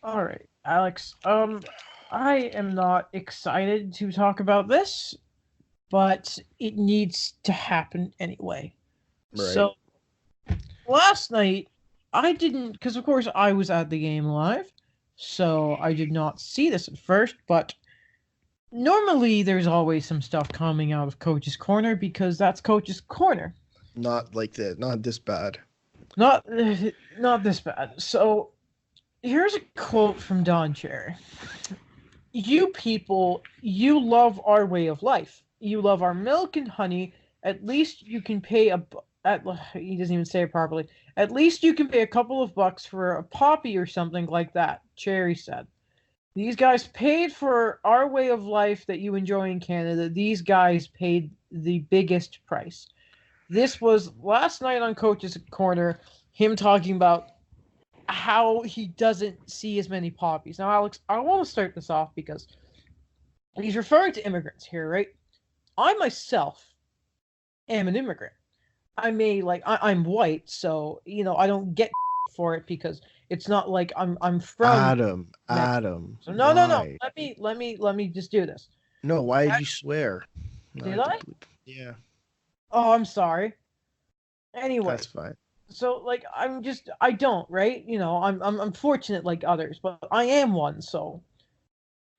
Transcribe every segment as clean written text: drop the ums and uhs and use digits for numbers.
All right, Alex. I am not excited to talk about this, but it needs to happen anyway. Right. So last night, I didn't, because of course I was at the game live, so I did not see this at first. But normally, there's always some stuff coming out of Coach's Corner because that's Coach's Corner. Not like that. Not this bad. Not, not this bad. So here's a quote from Don Cherry. You people, you love our way of life. You love our milk and honey. At least you can pay at he doesn't even say it properly. At least you can pay a couple of bucks for a poppy or something like that, Cherry said. These guys paid for our way of life that you enjoy in Canada. These guys paid the biggest price. This was last night on Coach's Corner, him talking about how he doesn't see as many poppies. Now, Alex, I want to start this off because he's referring to immigrants here, right? I myself am an immigrant. I may I'm white, so I don't get for it because it's not like I'm from Mexico. Adam, So no. why? Let me just do this. No, why did you swear? No, I Did have to I? bleep. Yeah, Oh, I'm sorry. Anyway, that's fine. so I don't, right? I'm fortunate like others, but I am one, so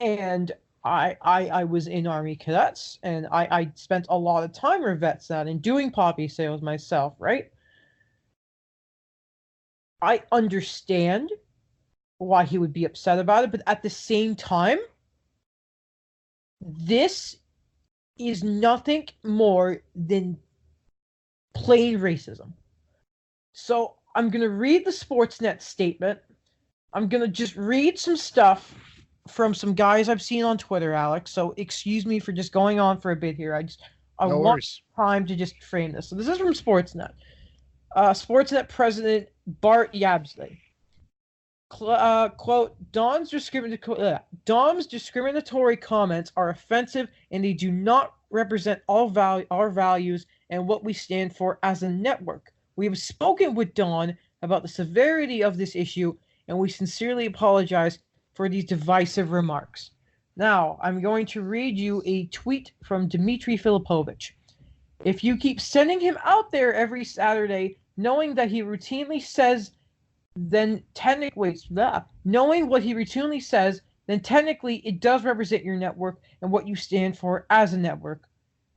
and I was in Army Cadets, and I spent a lot of time with vets that and doing poppy sales myself, right? I understand why he would be upset about it, but at the same time, this is nothing more than plain racism. So I'm gonna read the Sportsnet statement. I'm gonna just read some stuff from some guys I've seen on Twitter, Alex. So excuse me for just going on for a bit here. I No want worries. time to just frame this. So this is from Sportsnet. Sportsnet president Bart Yabsley. Quote, Dom's discriminatory comments are offensive and they do not represent our values and what we stand for as a network. We have spoken with Don about the severity of this issue and we sincerely apologize for these divisive remarks. Now, I'm going to read you a tweet from Dmitry Filipovich. If you keep sending him out there every Saturday, knowing that he routinely says then technically, knowing what he routinely says, then technically it does represent your network and what you stand for as a network.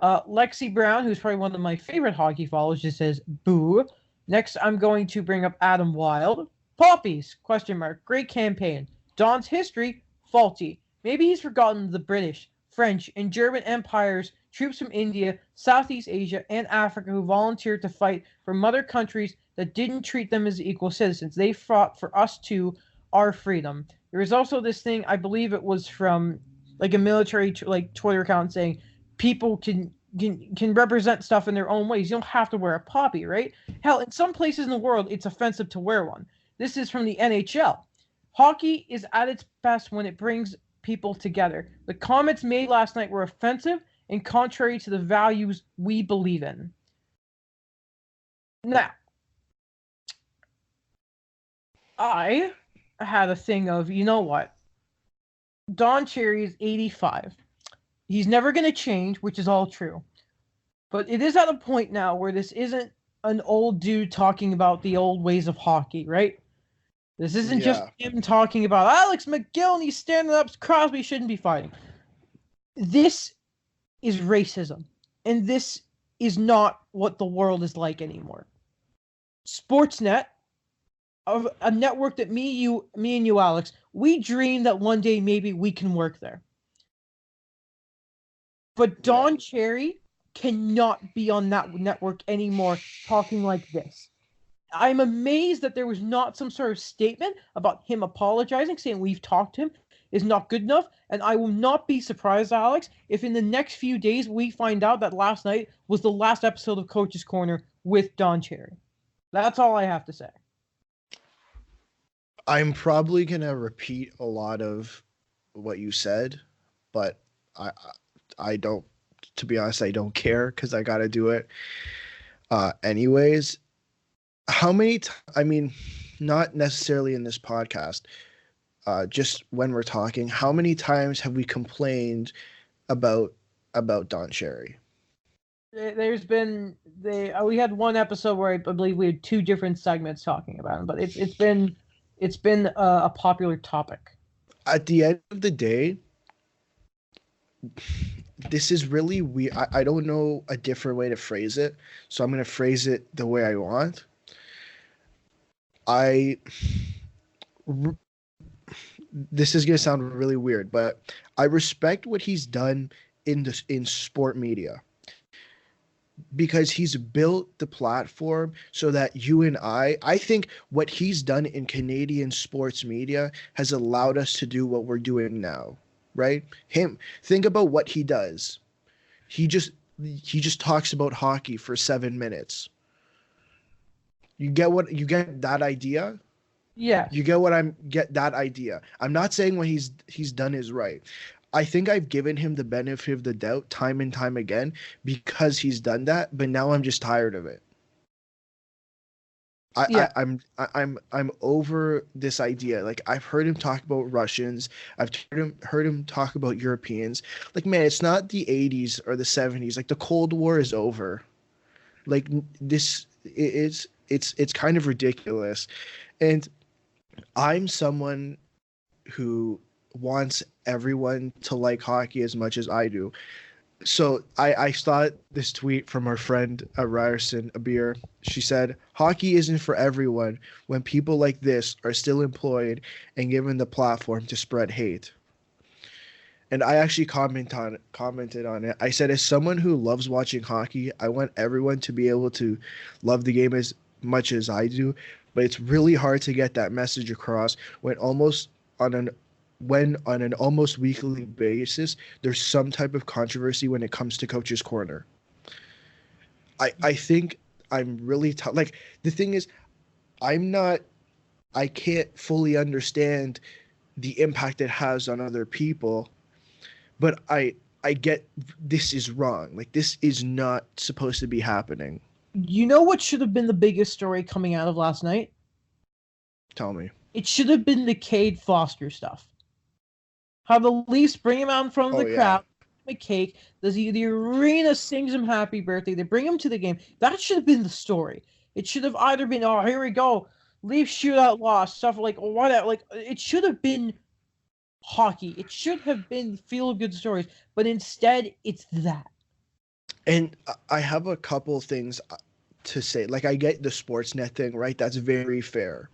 Lexi Brown, who's probably one of my favorite hockey followers, just says boo. Next, I'm going to bring up Adam Wild. Poppies? Question mark. Great campaign. Don's history faulty. Maybe he's forgotten the British, French, and German empires, troops from India, Southeast Asia, and Africa who volunteered to fight for mother countries that didn't treat them as equal citizens. They fought for us too, our freedom. There was also this thing, I believe it was from like a military Twitter account saying people can represent stuff in their own ways. You don't have to wear a poppy, right? Hell, in some places in the world, it's offensive to wear one. This is from the NHL. Hockey is at its best when it brings people together. The comments made last night were offensive and contrary to the values we believe in. Now, I had a thing of, you know what? Don Cherry is 85. He's never going to change, which is all true. But it is at a point now where this isn't an old dude talking about the old ways of hockey, right? This isn't just Yeah, him talking about Alex McGill, he's standing up, Crosby shouldn't be fighting. This is racism. And this is not what the world is like anymore. Sportsnet, a network that me and you, Alex, we dream that one day maybe we can work there. But yeah. Don Cherry cannot be on that network anymore talking like this. I'm amazed that there was not some sort of statement about him apologizing, saying we've talked to him is not good enough. And I will not be surprised, Alex, if in the next few days we find out that last night was the last episode of Coach's Corner with Don Cherry. That's all I have to say. I'm probably gonna repeat a lot of what you said, but I I don't. To be honest, I don't care because I gotta do it. Anyways, how many? I mean, not necessarily in this podcast, just when we're talking, how many times have we complained about Don Cherry? There's been we had one episode where I believe we had two different segments talking about him, but it's been a popular topic. At the end of the day, this is really weird. I don't know a different way to phrase it, so I'm going to phrase it the way I want. I this is going to sound really weird, but I respect what he's done in sport media, because he's built the platform so that you and I think what he's done in Canadian sports media has allowed us to do what we're doing now, right? Think about what he does. He just talks about hockey for 7 minutes. You get that idea? Yes. You get that idea. I'm not saying what he's done is right. I think I've given him the benefit of the doubt time and time again because he's done that, but now I'm just tired of it. I'm over this idea. Like, I've heard him talk about Russians. I've heard him talk about Europeans. Like, man, it's not the 80s or the 70s. Like, the Cold War is over. Like, it's kind of ridiculous. And I'm someone who wants everyone to like hockey as much as I do. So I saw this tweet from our friend Ryerson Abir. She said, "Hockey isn't for everyone when people like this are still employed and given the platform to spread hate." And I actually commented on it. I said, as someone who loves watching hockey, I want everyone to be able to love the game as much as I do, but it's really hard to get that message across when on an almost weekly basis there's some type of controversy when it comes to Coach's Corner. I think I'm really like, the thing is, I can't fully understand the impact it has on other people, but I get this is wrong. Like, this is not supposed to be happening. You know what should have been the biggest story coming out of last night? Tell me. It should have been the Cade Foster stuff. How the Leafs bring him out in front of the crowd, a cake. The arena sings him happy birthday. They bring him to the game. That should have been the story. It should have either been, oh, here we go, Leafs shootout loss, stuff like what. Like, it should have been hockey. It should have been feel good stories, but instead it's that. And I have a couple things to say. Like, I get the Sportsnet thing, right? That's very fair.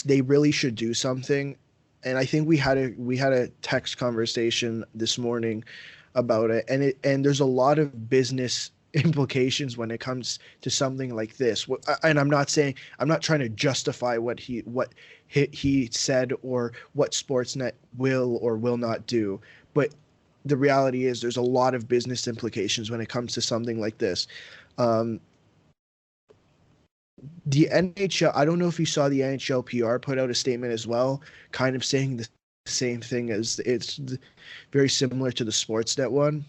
They really should do something. And I think we had a text conversation this morning about it, and there's a lot of business implications when it comes to something like this. And I'm not trying to justify what he said or what Sportsnet will or will not do, but the reality is there's a lot of business implications when it comes to something like this. The NHL, I don't know if you saw the NHL PR put out a statement as well, kind of saying the same thing, as it's very similar to the Sportsnet one.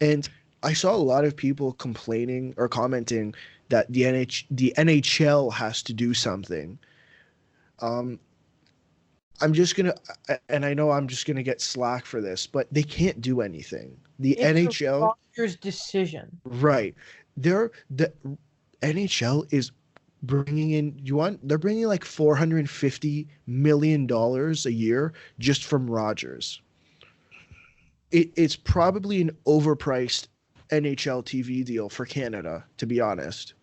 And I saw a lot of people complaining or commenting that the NHL has to do something. I'm just going to, and I know I'm just going to get slack for this, but they can't do anything. It's NHL. Rogers' decision. Right. The NHL is bringing in, they're bringing like $450 million a year just from Rogers. It's probably an overpriced NHL TV deal for Canada, to be honest.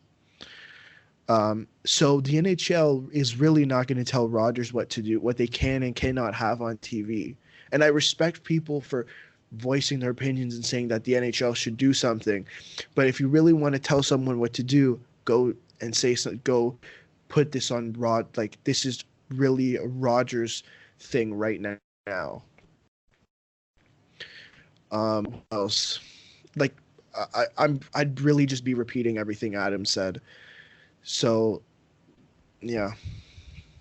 So the NHL is really not going to tell Rogers what to do, what they can and cannot have on TV. And I respect people for voicing their opinions and saying that the NHL should do something. But if you really want to tell someone what to do, go and say so, go put this on Rod. Like, this is really a Rogers thing right now. Else, like, I'd really just be repeating everything Adam said. So, yeah,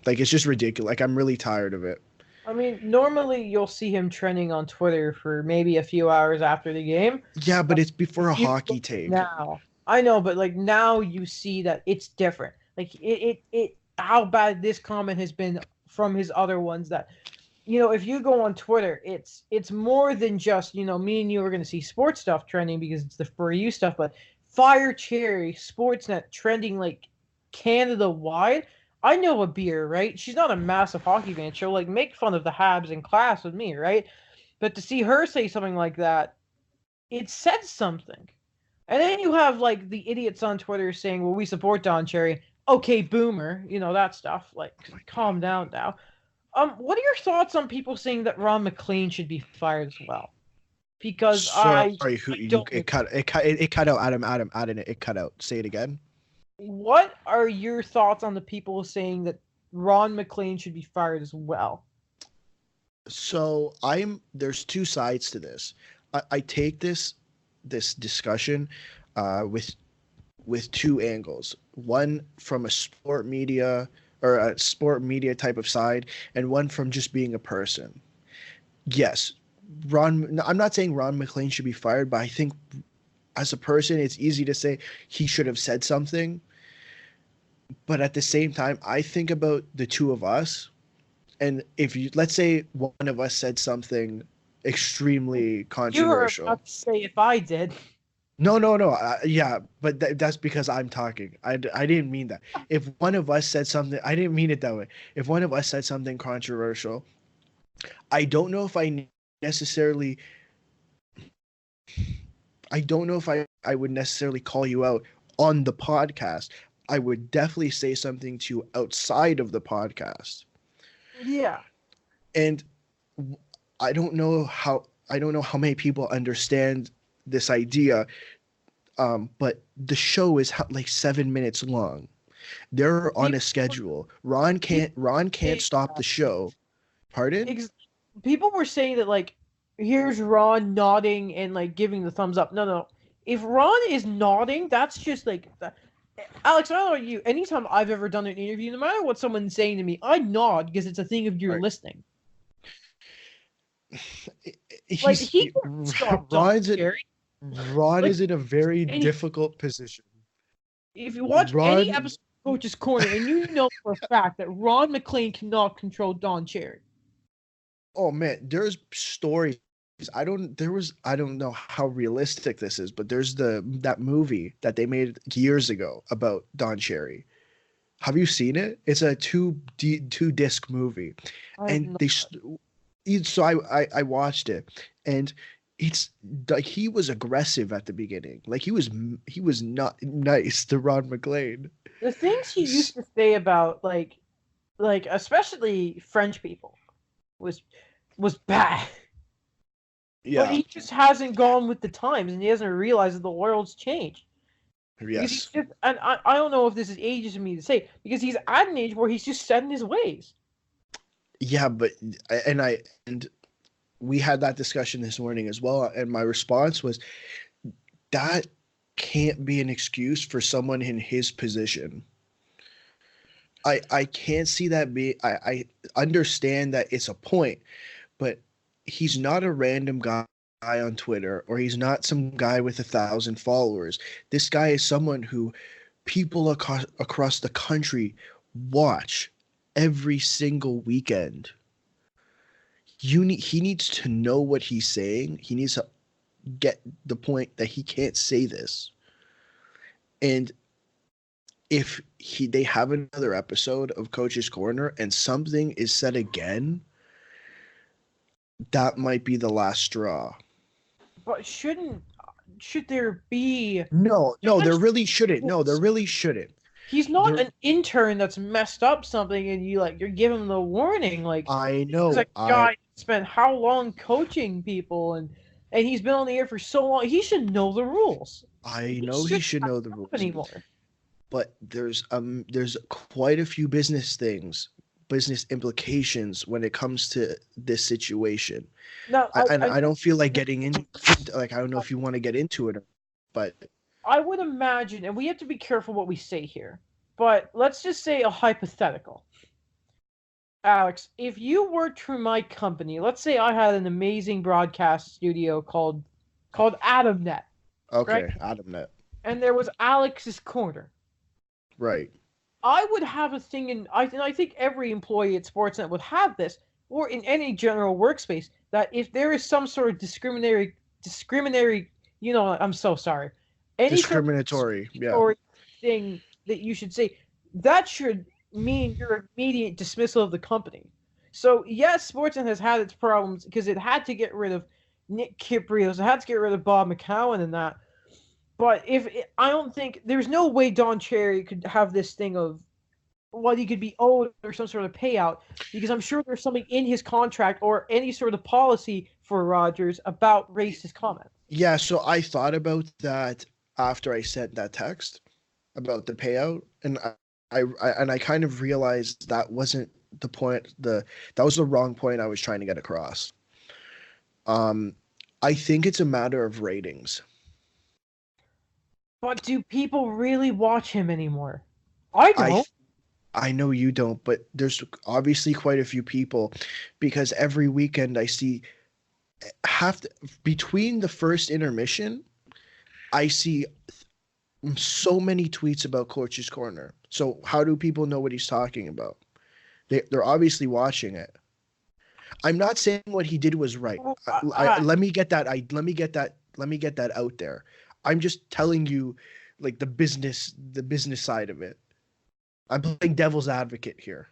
like, it's just ridiculous. Like, I'm really tired of it. I mean, normally you'll see him trending on Twitter for maybe a few hours after the game. Yeah, but it's before a hockey take. Now, I know, but like, now you see that it's different. Like, it how bad this comment has been from his other ones that, if you go on Twitter, it's more than just, me and you are going to see sports stuff trending because it's the For You stuff, but Fire Cherry, Sportsnet trending like Canada wide. I know a beer, right? She's not a massive hockey fan. She'll like make fun of the Habs in class with me, right? But to see her say something like that, it said something. And then you have like the idiots on Twitter saying, "Well, we support Don Cherry." Okay, boomer, that stuff. Like, calm down now. What are your thoughts on people saying that Ron MacLean should be fired as well? Because Sorry, who I you don't. it cut out, Adam, it cut out. Say it again. What are your thoughts on the people saying that Ron MacLean should be fired as well? So there's two sides to this. I take this discussion with two angles. One from a sport media or a sport media type of side, and one from just being a person. Yes, I'm not saying Ron MacLean should be fired, but I think as a person, it's easy to say he should have said something. But at the same time, I think about the two of us, and if let's say one of us said something extremely controversial. You were about to say if I did. No. Yeah, but that's because I'm talking. I didn't mean that. If one of us said something, I didn't mean it that way. If one of us said something controversial, I don't know if I necessarily. I don't know if I would necessarily call you out on the podcast. I would definitely say something to you outside of the podcast. Yeah. And I don't know how many people understand this idea, but the show is like 7 minutes long. They're on a schedule. Ron can't stop the show. Pardon? People were saying that like, here's Ron nodding and like giving the thumbs up. No. If Ron is nodding, that's just like Alex, I don't know about you. Anytime I've ever done an interview, no matter what someone's saying to me, I nod because it's a thing of you're listening. Ron is in a very difficult position. If you watch any episode of Coach's Corner, and you know for a fact that Ron MacLean cannot control Don Cherry. Oh man, there's stories. I don't know how realistic this is, but there's that movie that they made years ago about Don Cherry. Have you seen it? It's a two disc movie, and I watched it, and it's like he was aggressive at the beginning. Like he was not nice to Ron MacLean. The things he used to say about like especially French people was bad. Yeah. But he just hasn't gone with the times, and he hasn't realized that the world's changed. Yes. And I don't know if this is ageist of me to say, because he's at an age where he's just set in his ways. Yeah, but and we had that discussion this morning as well, and my response was that can't be an excuse for someone in his position. I can't see that be. I understand that it's a point, but he's not a random guy on Twitter, or he's not some guy with 1,000 followers. This guy is someone who people across the country watch every single weekend. He needs to know what he's saying. He needs to get the point that he can't say this. And if they have another episode of Coach's Corner and something is said again, that might be the last straw. But should there be? No, there really shouldn't. No, there really shouldn't. He's not an intern that's messed up something, and you're giving him the warning. Like, I know. He's a guy spent how long coaching people, and he's been on the air for so long. He should know the rules. I know he should know the rules anymore. But there's quite a few business implications when it comes to this situation. No, I don't feel like getting in. Like, I don't know if you want to get into it, but I would imagine, and we have to be careful what we say here, but let's just say a hypothetical. Alex, if you worked for my company, let's say I had an amazing broadcast studio called AdamNet. Okay, right? AdamNet. And there was Alex's Corner. Right. I would have a thing and I think every employee at Sportsnet would have this, or in any general workspace, that if there is some sort of discriminatory, I'm so sorry, any sort of Discriminatory. Yeah. discriminatory thing that you should say, that should mean your immediate dismissal of the company. So yes, Sportsnet has had its problems because it had to get rid of Nick Kypreos, it had to get rid of Bob McCowan and that. But I don't think there's no way Don Cherry could have this thing of what he could be owed or some sort of payout, because I'm sure there's something in his contract or any sort of policy for Rogers about racist comments. Yeah, so I thought about that after I sent that text about the payout, and I kind of realized that wasn't the point. That was the wrong point I was trying to get across. I think it's a matter of ratings. But do people really watch him anymore? I don't. I know you don't, but there's obviously quite a few people, because every weekend I see between the first intermission, I see so many tweets about Coach's Corner. So how do people know what he's talking about? They're obviously watching it. I'm not saying what he did was right. Let me get that. Let me get that. Let me get that out there. I'm just telling you, like, the business side of it. I'm playing devil's advocate here.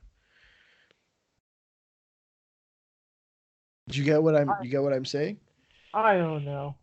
Do you get what I'm? You get what I'm saying? I don't know.